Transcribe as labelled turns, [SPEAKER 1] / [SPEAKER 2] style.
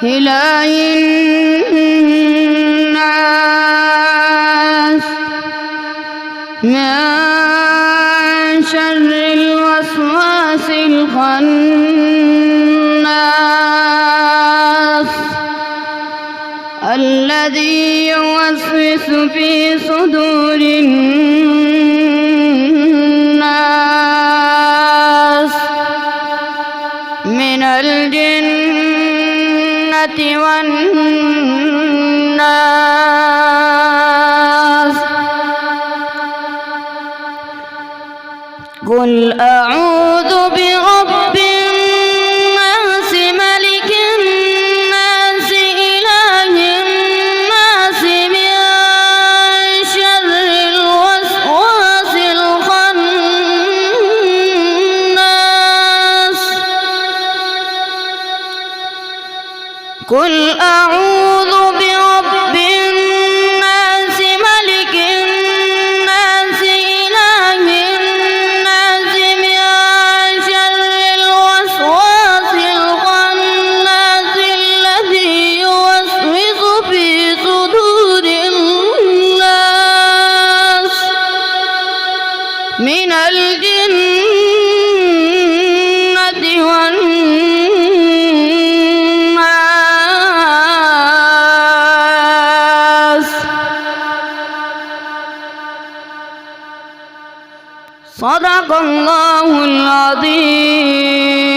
[SPEAKER 1] إله الناس من شر الوسواس الخناس الذي يوسوس في صدور الناس من الجنة والناس. قل أعوذ برب الناس ملك الناس إله الناس من شر الوسواس الخناس. قل أعوذ برب الناس ملك الناس إله الناس من شر الوسواس الخناس الذي يوسوس في صدور الناس من الجنة والناس. صدق الله العظيم.